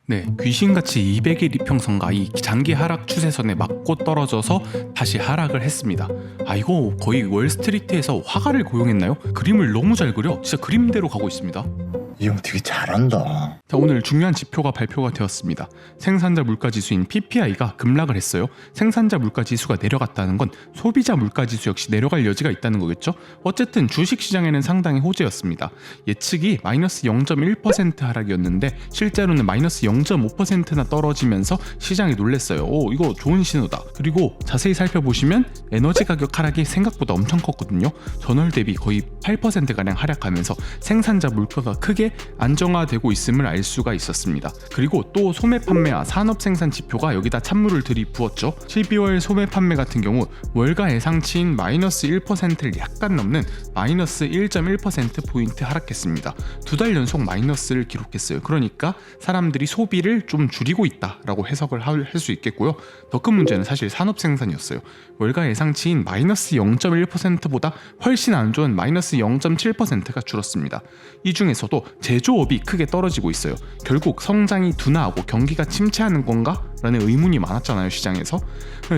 네, 귀신같이 200일 이평선과 이 장기 하락 추세선에 맞고 떨어져서 다시 하락을 했습니다. 아, 이거 거의 월스트리트에서 화가를 고용했나요? 그림을 너무 잘 그려. 진짜 그림대로 가고 있습니다. 이 형 되게 잘한다. 자, 오늘 중요한 지표가 발표가 되었습니다. 생산자 물가지수인 PPI가 급락을 했어요. 생산자 물가지수가 내려갔다는 건 소비자 물가지수 역시 내려갈 여지가 있다는 거겠죠? 어쨌든 주식시장에는 상당히 호재였습니다. 예측이 마이너스 0.1% 하락이었는데 실제로는 마이너스 0.5%나 떨어지면서 시장이 놀랬어요. 오, 이거 좋은 신호다. 그리고 자세히 살펴보시면 에너지 가격 하락이 생각보다 엄청 컸거든요. 전월 대비 거의 8%가량 하락하면서 생산자 물가가 크게 안정화되고 있음을 알 수가 있었습니다. 그리고 또 소매 판매와 산업 생산 지표가 여기다 찬물을 들이부었죠. 12월 소매 판매 같은 경우 월가 예상치인 마이너스 1%를 약간 넘는 마이너스 1.1%포인트 하락했습니다. 2달 연속 마이너스를 기록했어요. 그러니까 사람들이 소비를 좀 줄이고 있다라고 해석을 할 수 있겠고요. 더 큰 문제는 사실 산업 생산이었어요. 월가 예상치인 마이너스 0.1%보다 훨씬 안 좋은 마이너스 0.7%가 줄었습니다. 이 중에서도 제조업이 크게 떨어지고 있어요. 결국 성장이 둔화하고 경기가 침체하는 건가? 라는 의문이 많았잖아요, 시장에서.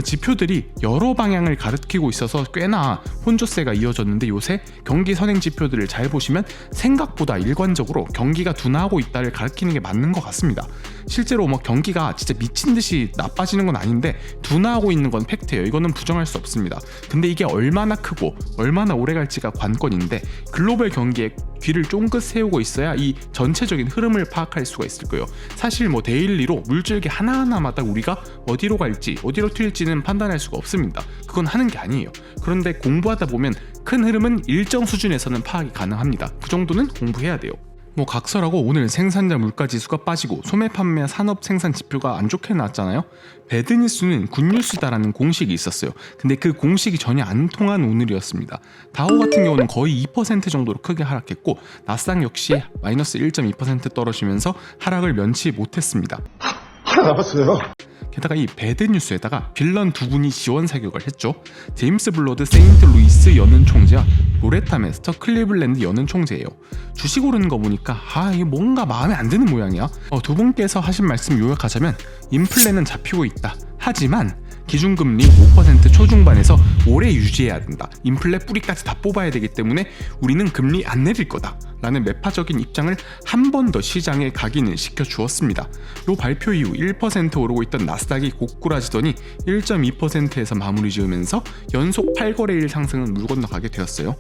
지표들이 여러 방향을 가리키고 있어서 꽤나 혼조세가 이어졌는데 요새 경기 선행 지표들을 잘 보시면 생각보다 일관적으로 경기가 둔화하고 있다를 가리키는 게 맞는 것 같습니다. 실제로 뭐 경기가 진짜 미친 듯이 나빠지는 건 아닌데 둔화하고 있는 건 팩트예요. 이거는 부정할 수 없습니다. 근데 이게 얼마나 크고 얼마나 오래 갈지가 관건인데 글로벌 경기에 귀를 쫑긋 세우고 있어야 이 전체적인 흐름을 파악할 수가 있을 거예요. 사실 뭐 데일리로 물줄기 하나하나마다 우리가 어디로 갈지 어디로 튈지는 판단할 수가 없습니다. 그건 하는 게 아니에요. 그런데 공부하다 보면 큰 흐름은 일정 수준에서는 파악이 가능합니다. 그 정도는 공부해야 돼요. 뭐 각설하고 오늘 생산자 물가지수가 빠지고 소매 판매 산업 생산 지표가 안 좋게 나왔잖아요. 배드뉴스는 굿뉴스다라는 공식이 있었어요. 근데 그 공식이 전혀 안 통한 오늘이었습니다. 다우 같은 경우는 거의 2% 정도로 크게 하락했고 나스닥 역시 마이너스 1.2% 떨어지면서 하락을 면치 못했습니다. 하나 남았어요. 게다가 이 배드뉴스에다가 빌런 두 분이 지원 사격을 했죠. 제임스 블러드 세인트루이스 연은 총재와 로레타 메스터 클리블랜드 연은 총재예요. 주식 오르는 거 보니까 이게 뭔가 마음에 안 드는 모양이야. 두 분께서 하신 말씀 요약하자면 인플레는 잡히고 있다. 하지만 기준금리 5% 초중반에서 오래 유지해야 된다. 인플레 뿌리까지 다 뽑아야 되기 때문에 우리는 금리 안 내릴 거다. 라는 매파적인 입장을 한 번 더 시장에 각인을 시켜주었습니다. 요 발표 이후 1% 오르고 있던 나스닥이 고꾸라지더니 1.2%에서 마무리 지으면서 연속 8거래일 상승은 물 건너가게 되었어요.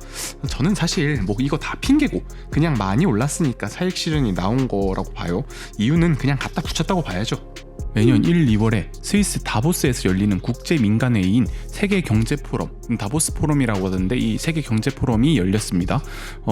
저는 사실 뭐 이거 다 핑계고 그냥 많이 올랐으니까 사익 실현이 나온 거라고 봐요. 이유는 그냥 갖다 붙였다고 봐야죠. 매년 1, 2월에 스위스 다보스에서 열리는 국제 민간회의인 세계경제포럼, 다보스 포럼이라고 하던데 이 세계경제포럼이 열렸습니다.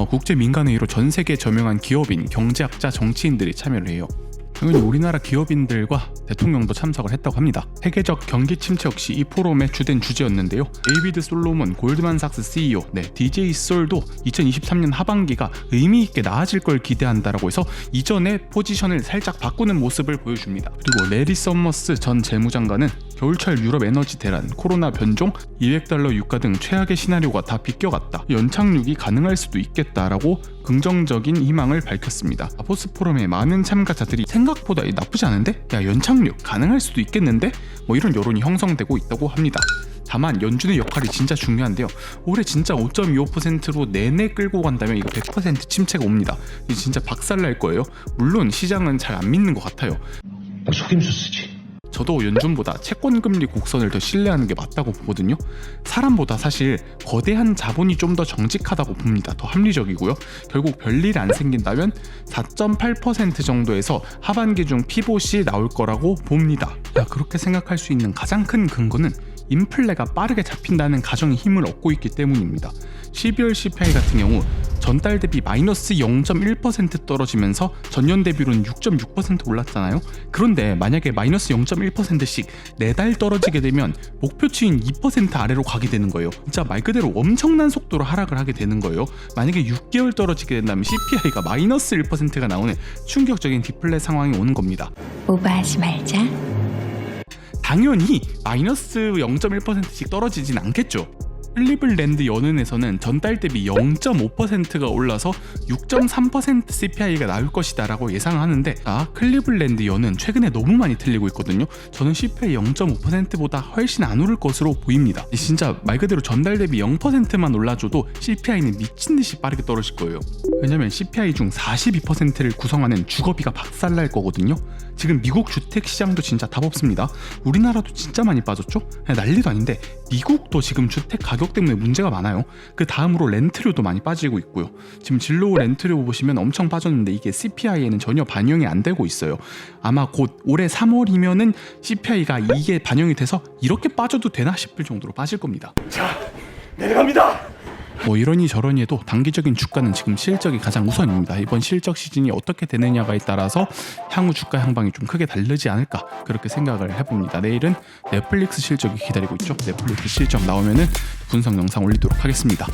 국제 민간회의로 전 세계 저명한 기업인, 경제학자, 정치인들이 참여를 해요. 당연히 우리나라 기업인들과 대통령도 참석을 했다고 합니다. 세계적 경기 침체 역시 이 포럼의 주된 주제였는데요. 데이비드 솔로몬 골드만삭스 CEO, DJ 솔도 2023년 하반기가 의미 있게 나아질 걸 기대한다라고 해서 이전의 포지션을 살짝 바꾸는 모습을 보여줍니다. 그리고 레리 서머스 전 재무장관은 겨울철 유럽 에너지 대란, 코로나 변종, $200 유가 등 최악의 시나리오가 다 비껴갔다. 연착륙이 가능할 수도 있겠다라고 긍정적인 희망을 밝혔습니다. 다보스 포럼에 많은 참가자들이 생각보다 나쁘지 않은데? 야, 연착륙 가능할 수도 있겠는데? 뭐 이런 여론이 형성되고 있다고 합니다. 다만 연준의 역할이 진짜 중요한데요. 올해 진짜 5.25%로 내내 끌고 간다면 이거 100% 침체가 옵니다. 이게 진짜 박살날 거예요. 물론 시장은 잘 안 믿는 것 같아요. 속임수 쓰지. 저도 연준보다 채권금리 곡선을 더 신뢰하는 게 맞다고 보거든요. 사람보다 사실 거대한 자본이 좀 더 정직하다고 봅니다. 더 합리적이고요. 결국 별일 안 생긴다면 4.8% 정도에서 하반기 중 피봇이 나올 거라고 봅니다. 그렇게 생각할 수 있는 가장 큰 근거는 인플레가 빠르게 잡힌다는 가정의 힘을 얻고 있기 때문입니다. 12월 CPI 같은 경우 전달 대비 마이너스 0.1% 떨어지면서 전년 대비로는 6.6% 올랐잖아요. 그런데 만약에 마이너스 0.1%씩 4달 떨어지게 되면 목표치인 2% 아래로 가게 되는 거예요. 진짜 말 그대로 엄청난 속도로 하락을 하게 되는 거예요. 만약에 6개월 떨어지게 된다면 CPI가 마이너스 1%가 나오는 충격적인 디플레 상황이 오는 겁니다. 오버하지 말자. 당연히 마이너스 0.1%씩 떨어지진 않겠죠. 클리블랜드 연은에서는 전달 대비 0.5%가 올라서 6.3% CPI가 나올 것이다 라고 예상하는데, 클리블랜드 연은 최근에 너무 많이 틀리고 있거든요. 저는 CPI 0.5%보다 훨씬 안 오를 것으로 보입니다. 진짜 말 그대로 전달 대비 0%만 올라줘도 CPI는 미친듯이 빠르게 떨어질 거예요. 왜냐면 CPI 중 42%를 구성하는 주거비가 박살날 거거든요. 지금 미국 주택시장도 진짜 답 없습니다. 우리나라도 진짜 많이 빠졌죠? 난리도 아닌데 미국도 지금 주택 가격 때문에 문제가 많아요. 그 다음으로 렌트료도 많이 빠지고 있고요. 지금 진로우 렌트료 보시면 엄청 빠졌는데 이게 CPI에는 전혀 반영이 안 되고 있어요. 아마 곧 올해 3월이면은 CPI가 이게 반영이 돼서 이렇게 빠져도 되나 싶을 정도로 빠질 겁니다. 자, 내려갑니다. 뭐 이러니 저러니 해도 단기적인 주가는 지금 실적이 가장 우선입니다. 이번 실적 시즌이 어떻게 되느냐에 따라서 향후 주가 향방이 좀 크게 다르지 않을까 그렇게 생각을 해봅니다. 내일은 넷플릭스 실적이 기다리고 있죠. 넷플릭스 실적 나오면은 분석 영상 올리도록 하겠습니다.